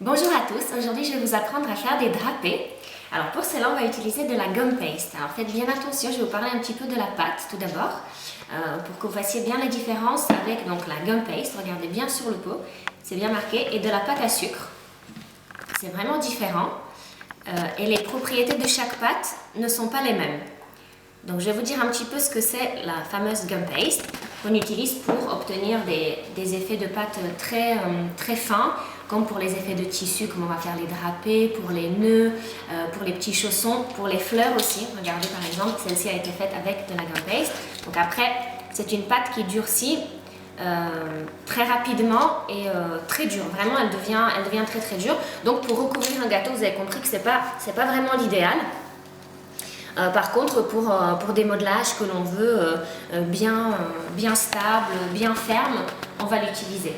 Bonjour à tous, aujourd'hui je vais vous apprendre à faire des drapés. Alors pour cela on va utiliser de la gum paste. Alors faites bien attention, je vais vous parler un petit peu de la pâte tout d'abord pour que vous fassiez bien la différence avec donc, la gum paste. Regardez bien sur le pot, c'est bien marqué, et de la pâte à sucre. C'est vraiment différent et les propriétés de chaque pâte ne sont pas les mêmes. Donc je vais vous dire un petit peu ce que c'est la fameuse gum paste qu'on utilise pour obtenir des effets de pâte très fins, comme pour les effets de tissu, comme on va faire les drapés, pour les nœuds, pour les petits chaussons, pour les fleurs aussi. Regardez par exemple, celle-ci a été faite avec de la gum paste. Donc après, c'est une pâte qui durcit très rapidement et très dure. Vraiment, elle devient très dure. Donc pour recouvrir un gâteau, vous avez compris que c'est pas vraiment l'idéal. Par contre, pour des modelages que l'on veut bien stable, bien ferme, on va l'utiliser.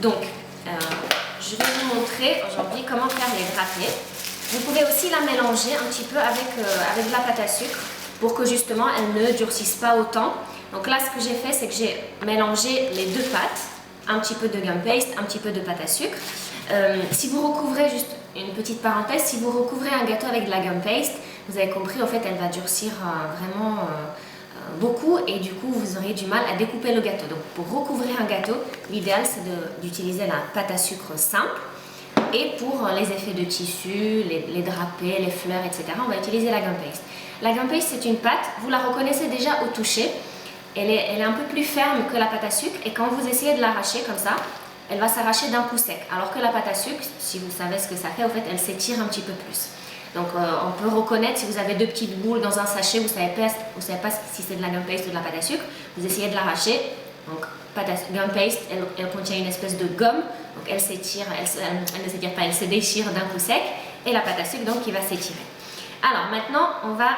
Donc, je vais vous montrer aujourd'hui comment faire les drapés. Vous pouvez aussi la mélanger un petit peu avec de la pâte à sucre pour que justement elle ne durcisse pas autant. Donc là, ce que j'ai fait, c'est que j'ai mélangé les deux pâtes, un petit peu de gum paste, un petit peu de pâte à sucre. Si vous recouvrez, juste une petite parenthèse, si vous recouvrez un gâteau avec de la gum paste, vous avez compris, en fait, elle va durcir vraiment beaucoup et du coup, vous aurez du mal à découper le gâteau. Donc, pour recouvrir un gâteau, l'idéal, c'est d'utiliser la pâte à sucre simple. Et pour les effets de tissu, les drapés, les fleurs, etc., on va utiliser la gum paste. La gum paste, c'est une pâte, vous la reconnaissez déjà au toucher. Elle est un peu plus ferme que la pâte à sucre et quand vous essayez de l'arracher comme ça, elle va s'arracher d'un coup sec. Alors que la pâte à sucre, si vous savez ce que ça fait, en fait, elle s'étire un petit peu plus. Donc on peut reconnaître si vous avez deux petites boules dans un sachet, vous savez pas si c'est de la gum paste ou de la pâte à sucre, vous essayez de l'arracher. Donc gum paste, elle contient une espèce de gomme, donc elle s'étire, elle ne s'étire pas, elle se déchire d'un coup sec, et la pâte à sucre donc qui va s'étirer. Alors maintenant on va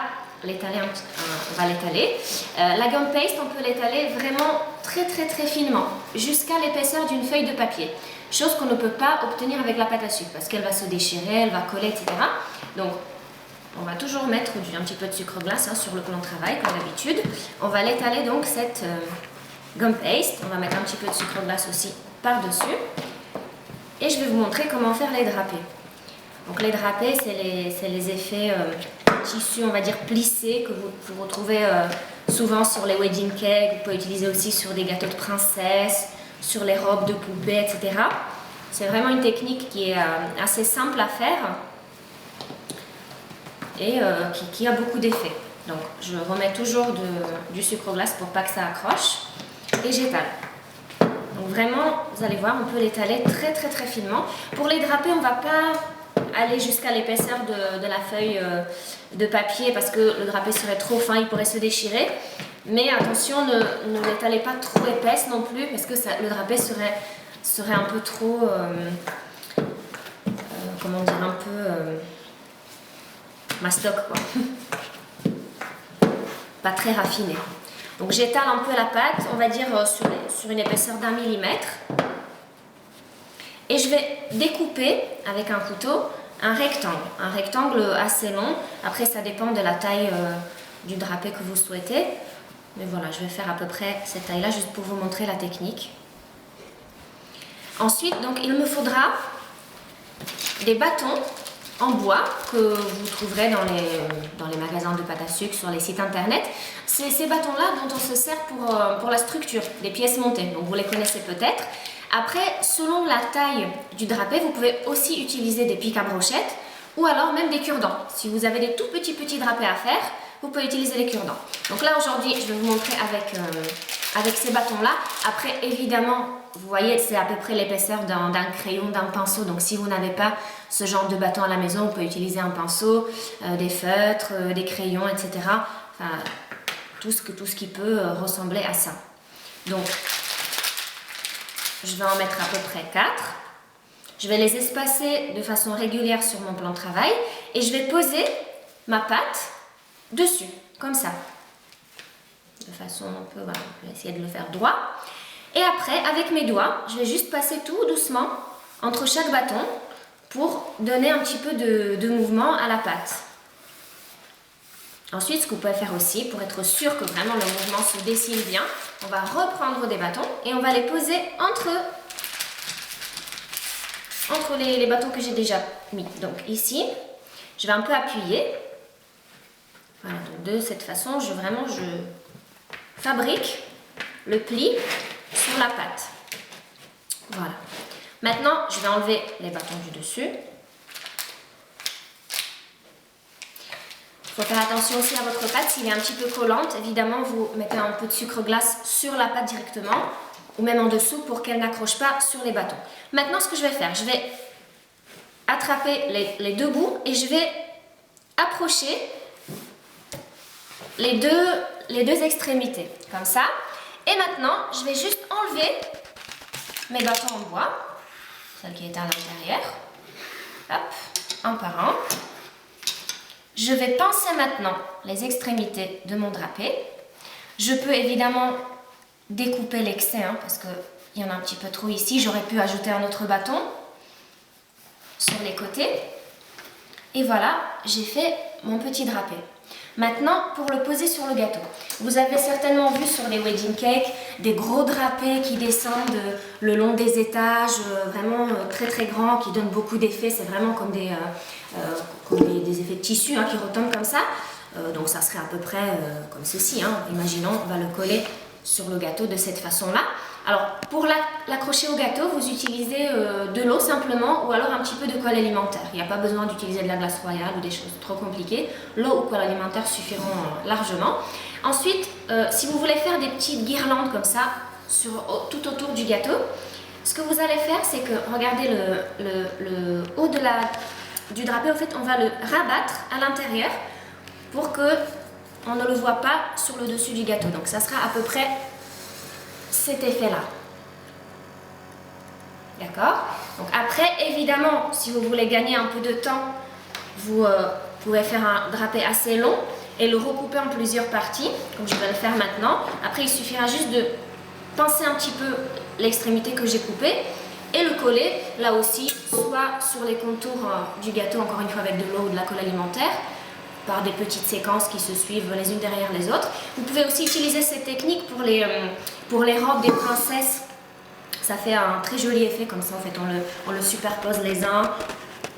l'étaler. La gum paste, on peut l'étaler vraiment très finement, jusqu'à l'épaisseur d'une feuille de papier. Chose qu'on ne peut pas obtenir avec la pâte à sucre, parce qu'elle va se déchirer, elle va coller, etc. Donc, on va toujours mettre un petit peu de sucre glace sur le plan de travail, comme d'habitude. On va l'étaler donc, cette gum paste. On va mettre un petit peu de sucre glace aussi par-dessus. Et je vais vous montrer comment faire les drapés. Donc, les drapés, c'est les effets tissu, on va dire, plissé, que vous retrouvez souvent sur les wedding cakes. Vous pouvez utiliser aussi sur des gâteaux de princesse, sur les robes de poupée, etc. C'est vraiment une technique qui est assez simple à faire et qui a beaucoup d'effets. Donc je remets toujours du sucre glace pour pas que ça accroche et j'étale. Donc vraiment, vous allez voir, on peut l'étaler très finement. Pour les drapés, on ne va pas aller jusqu'à l'épaisseur de la feuille de papier parce que le drapé serait trop fin, il pourrait se déchirer. Mais attention, ne l'étalez pas trop épaisse non plus parce que le drapé serait un peu trop, comment dire, un peu mastoc quoi. Pas très raffiné. Donc j'étale un peu la pâte, on va dire sur une épaisseur d'1 millimètre. Et je vais découper avec un couteau un rectangle assez long. Après ça dépend de la taille du drapé que vous souhaitez. Mais voilà, je vais faire à peu près cette taille-là juste pour vous montrer la technique. Ensuite, donc, il me faudra des bâtons en bois que vous trouverez dans les magasins de pâte à sucre, sur les sites internet. C'est ces bâtons-là dont on se sert pour la structure des pièces montées. Donc, vous les connaissez peut-être. Après, selon la taille du drapé, vous pouvez aussi utiliser des pics à brochettes ou alors même des cure-dents. Si vous avez des tout petits drapés à faire, vous pouvez utiliser les cure-dents. Donc là aujourd'hui, je vais vous montrer avec ces bâtons-là. Après, évidemment, vous voyez, c'est à peu près l'épaisseur d'un crayon, d'un pinceau. Donc si vous n'avez pas ce genre de bâton à la maison, vous pouvez utiliser un pinceau, des feutres, des crayons, etc. Enfin, tout ce qui peut ressembler à ça. Donc, je vais en mettre à peu près 4. Je vais les espacer de façon régulière sur mon plan de travail et je vais poser ma pâte dessus, comme ça. De façon un peu, voilà, je vais essayer de le faire droit. Et après, avec mes doigts, je vais juste passer tout doucement entre chaque bâton pour donner un petit peu de mouvement à la pâte. Ensuite, ce que vous pouvez faire aussi, pour être sûr que vraiment le mouvement se dessine bien, on va reprendre des bâtons et on va les poser entre entre les bâtons que j'ai déjà mis. Donc ici, je vais un peu appuyer. Voilà, donc de cette façon, je fabrique le pli sur la pâte. Voilà. Maintenant, je vais enlever les bâtons du dessus. Il faut faire attention aussi à votre pâte, s'il est un petit peu collante, évidemment vous mettez un peu de sucre glace sur la pâte directement ou même en dessous pour qu'elle n'accroche pas sur les bâtons. Maintenant ce que je vais faire, je vais attraper les deux bouts et je vais approcher les deux extrémités, comme ça. Et maintenant, je vais juste enlever mes bâtons en bois, celle qui est à l'intérieur, hop, un par un. Je vais pincer maintenant les extrémités de mon drapé. Je peux évidemment découper l'excès, parce qu'il y en a un petit peu trop ici. J'aurais pu ajouter un autre bâton sur les côtés. Et voilà, j'ai fait mon petit drapé. Maintenant, pour le poser sur le gâteau. Vous avez certainement vu sur les wedding cakes des gros drapés qui descendent le long des étages, vraiment très très grands, qui donnent beaucoup d'effets. C'est vraiment comme des effets de tissu qui retombent comme ça. Donc ça serait à peu près comme ceci. Imaginons, on va le coller sur le gâteau de cette façon-là. Alors, pour l'accrocher au gâteau, vous utilisez de l'eau simplement ou alors un petit peu de colle alimentaire. Il n'y a pas besoin d'utiliser de la glace royale ou des choses trop compliquées. L'eau ou colle alimentaire suffiront largement. Ensuite, si vous voulez faire des petites guirlandes comme ça tout autour du gâteau, ce que vous allez faire, c'est que, regardez le haut du drapé, en fait, on va le rabattre à l'intérieur pour qu'on ne le voit pas sur le dessus du gâteau. Donc, ça sera à peu près cet effet-là. D'accord? Donc après, évidemment, si vous voulez gagner un peu de temps, vous pouvez faire un drapé assez long et le recouper en plusieurs parties, comme je vais le faire maintenant. Après, il suffira juste de pincer un petit peu l'extrémité que j'ai coupée et le coller, là aussi, soit sur les contours du gâteau, encore une fois avec de l'eau ou de la colle alimentaire, par des petites séquences qui se suivent les unes derrière les autres. Vous pouvez aussi utiliser cette technique pour les robes des princesses. Ça fait un très joli effet comme ça. En fait, on le superpose les uns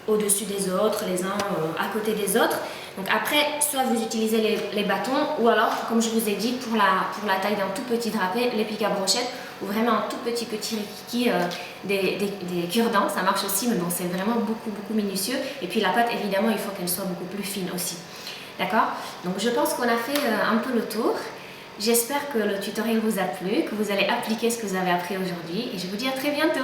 au-dessus des autres, les uns à côté des autres. Donc après, soit vous utilisez les bâtons ou alors, comme je vous ai dit, pour la taille d'un tout petit drapé, les pics à brochette ou vraiment un tout petit rikiki, des cure-dents, ça marche aussi, mais bon, c'est vraiment beaucoup minutieux. Et puis la pâte, évidemment, il faut qu'elle soit beaucoup plus fine aussi. D'accord? Donc je pense qu'on a fait un peu le tour. J'espère que le tutoriel vous a plu, que vous allez appliquer ce que vous avez appris aujourd'hui et je vous dis à très bientôt.